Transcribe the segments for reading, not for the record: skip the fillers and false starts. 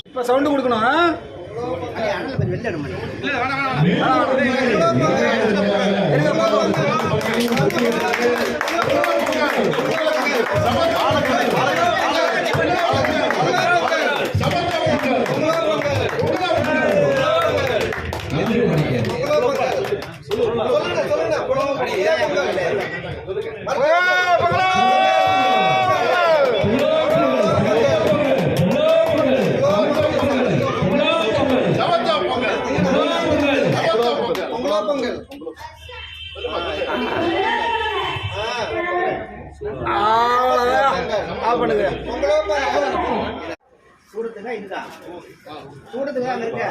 இப்ப சவுண்ட் கொடுக்கணும். சூடத்துக்கு இதுதான் சூடத்துக்கு அங்க இருக்க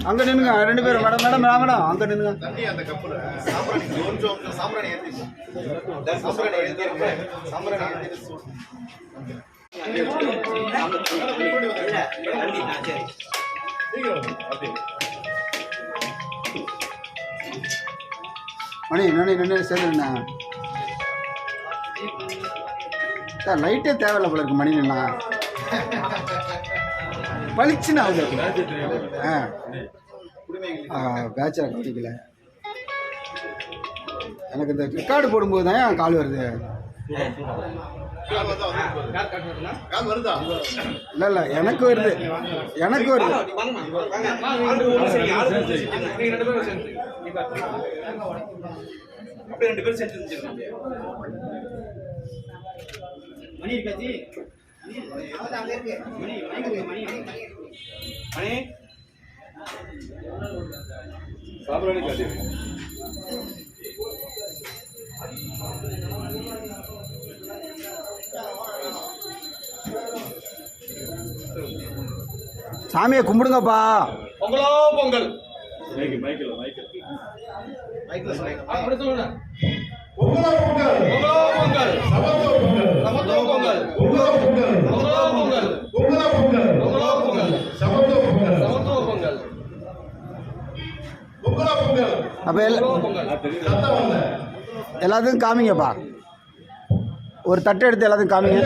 அங்க நின்னுங்க ரெண்டு பேரும். மேடம் மேடம் மேடம் அங்க நின்னுங்க. தண்ணி அந்த கப்புல சாம்பிராணி கொஞ்சம் சாம்பிராணி ஏத்தி சாம்பிராணி ஏத்தி சாம்பிராணி ஏத்தி மணி நின்று சேர்ந்துண்ணா லைட்டே தேவையில்ல போல இருக்கு. மணி நின்னா பளிச்சுன்னு ஆகுது. பேச்சரை கவனிக்கல. எனக்கு இந்த ரெக்கார்டு போடும்போது தான் கால் வருது. இல்ல இல்ல எனக்கு வருது எனக்கு வருது. மணி இருக்காச்சி அங்க இருக்கு. மணி மணி மணி சாம்பிராணி காட்டி சாமியை கும்பிடுங்கப்பா. பொங்கலோ பொங்கல். மைக்கேல் அப்படி சொல்லுங்க. பொங்கலோ பொங்கல். பொங்கலோ பொங்கல். சமத்துவ பொங்கல். பொங்கலோ பொங்கல். பொங்கலோ பொங்கல். பொங்கலோ பொங்கல். பொங்கலோ பொங்கல். சமத்துவ பொங்கல். சமத்துவ பொங்கல். பொங்கலோ பொங்கல். அப்ப எல்லாத்துக்கும் காமிங்கப்பா. ஒரு தட்டை எடுத்து எல்லாத்துக்கும் காமிங்க.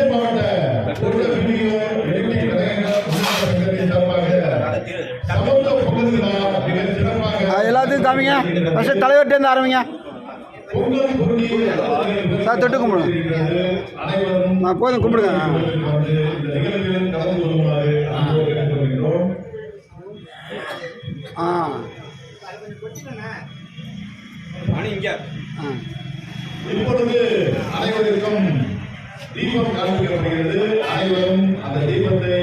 எல்லாத்துக்கும் காமிங்க. ஃபர்ஸ்ட் தலைவர்கிட்ட ஆரம்பிங்க. சார் தொட்டு கும்பிடுங்க. போதும் கும்பிடுங்க. இப்பொழுது அனைவருக்கும் தீபம் காண்பிக்கப்படுகிறது. அனைவரும் அந்த தீபத்தை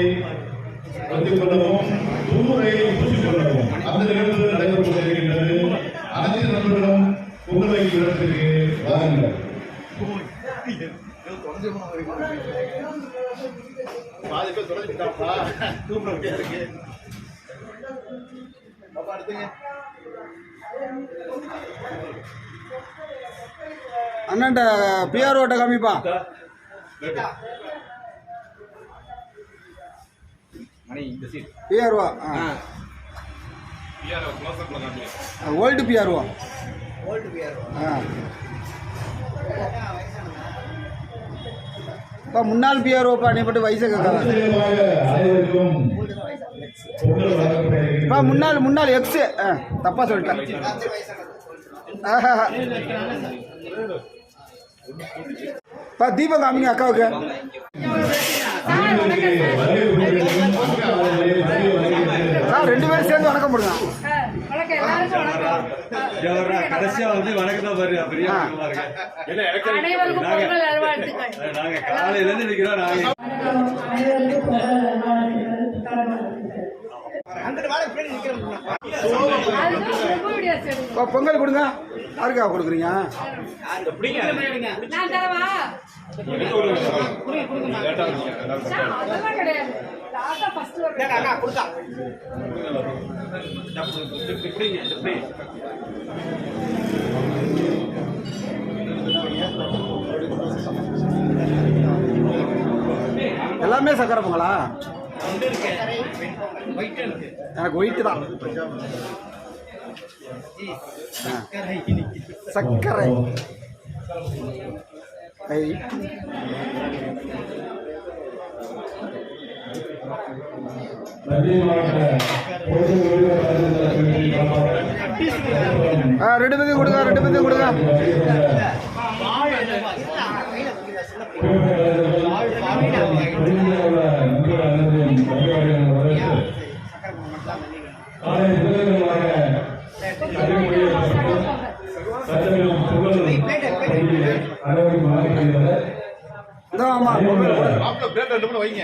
பற்றிக் கொள்ளவும் தூரை பூசிக் கொள்ளவும் அந்த நிகழ்வு நடைபெற்றுக் கொண்டிருக்கின்றது. அனைத்து நண்பர்களும் பொங்கலை இடத்திற்கு வாருங்கள். பாதி பேர் தொடர்ந்துட்டாப்பா. தூக்கம் இருக்கு. பாப்பா எடுத்துங்க. அண்ணாண்ட பிஆர் ஓட்ட காமிப்பா. PRO old PRO. முன்னாள் பிஆர்ஓப்பா. நீ பட்டு வயசு முன்னாள் எக்ஸ். தப்பா சொல்லிட்டேன். தீபம் காமிங்க அக்காவுக்கு. ரெண்டு பேரும் சேர்ந்து வணக்கம் போடுங்க. கடைசியா வந்து வணக்கம் தான் பாரு. நாங்க காலையில இருந்து நிக்கிறோம். நாங்க அங்கிட்டு வாழை பின்னாடி நிக்கிறேன். அதுதான் ரொம்ப வித்தியாசம் எடுங்க. இப்போ பொங்கல் கொடுங்க. யாருக்கா கொடுக்குறீங்க? நான் தரவா? அதெல்லாம் கிடையாது. தாத்தா ஃபர்ஸ்ட் ஒரு கேட்டா, அக்கா கொடுத்தா. எல்லாமே சக்கரை பொங்கலா? ஒயிட் இருக்கு. எனக்கு ஒயிட்டு தான். சக்கரை ரெண்டு பேருக்கு கொடுங்க, ரெண்டு பேருக்கு கொடுங்க. ஆமா வைங்க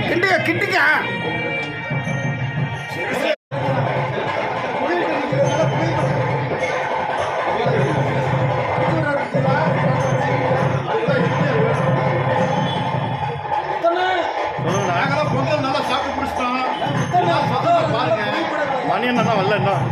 கிண்டுங்க கிண்டுங்க. நாங்களாம் பொங்கல் நல்லா சாப்பிட்டு பிடிச்சிட்டோம். பாருங்க மணி என்ன வரல இன்னும்.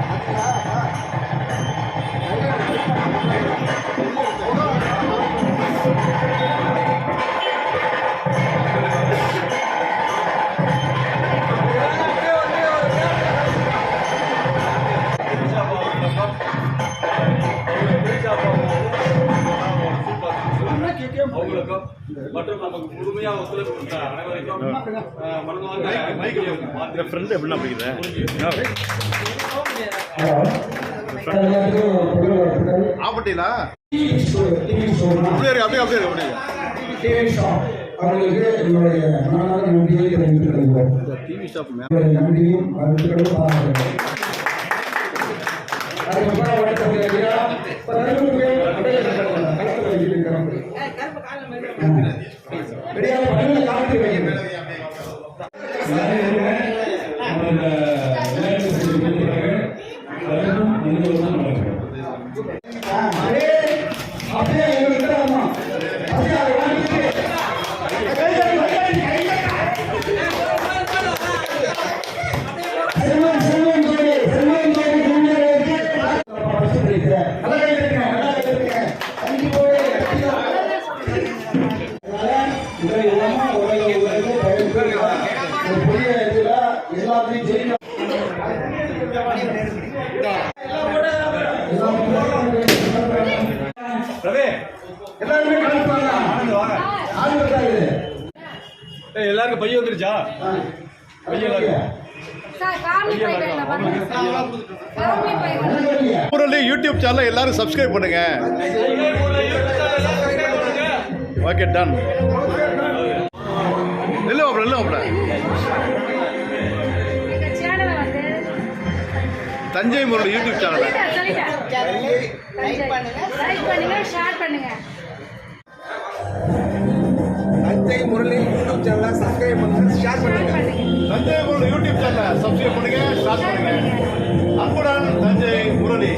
அவங்களுக்கும் மற்றும் நமக்கு முழுமையாக ஒத்துழைப்பு கொடுத்த அனைவருக்கும் மனமார்ந்த ஃப்ரெண்ட் எப்படின்னா பிடிக்குது ஆப்பட்டிங்களா அப்படியே அப்படியே அப்படியே அப்படியே அவர்களுக்கு என்னுடைய மனமார்ந்த நன்றியை தெரிவித்துக் கொள்கிறோம். டிவி ஷாப் உங்களுடைய நன்றியும் வாழ்த்துக்களும் பாராட்டுகிறேன். அதுக்கப்புறம் வணக்கம் ஐயா. ரெடியாக பண்ணல காத்து வைங்க. அப்படியே இருக்கிறாமா அப்படியே அதை வாங்கிட்டு செல்வன் செல்வன் ஜோடி செல்வன் ஜோடி ஜூனியருக்கு நல்லா கேட்டுருக்கேன் நல்லா கேட்டுருக்கேன் அன்னைக்கு போய் இதை எல்லாமே உலக ஒரு பெரிய இதில் எல்லாத்தையும் செய்யணும். எல்லாருமே கலப்பாங்க. ஆள் வந்தாரு. எல்லாருக்கும் பையன் வந்துருச்சா? பையன் எல்லாருக்கும் சார் ஃபேமிலி பையன் பாருங்க. ஃபேமிலி பையன் முரளி யூடியூப் சேனல் எல்லாரும் சப்ஸ்கிரைப் பண்ணுங்க. Okay done. இல்லை மாப்பிள்ள இல்லை மாப்பிள்ள எங்க சேனலை வந்து Thanjai Murali YouTube channel like பண்ணுங்க. லைக் பண்ணுங்க, ஷேர் பண்ணுங்க. தஞ்சை முரளி யூடியூப் சேனலை சப்ஸ்கிரைப் பண்ணுங்க, ஷேர் பண்ணுங்க. தஞ்சை முரளி யூடியூப் சேனலை சப்ஸ்கிரைப் பண்ணுங்க, ஷேர் பண்ணுங்க. அன்புடன் தஞ்சை முரளி.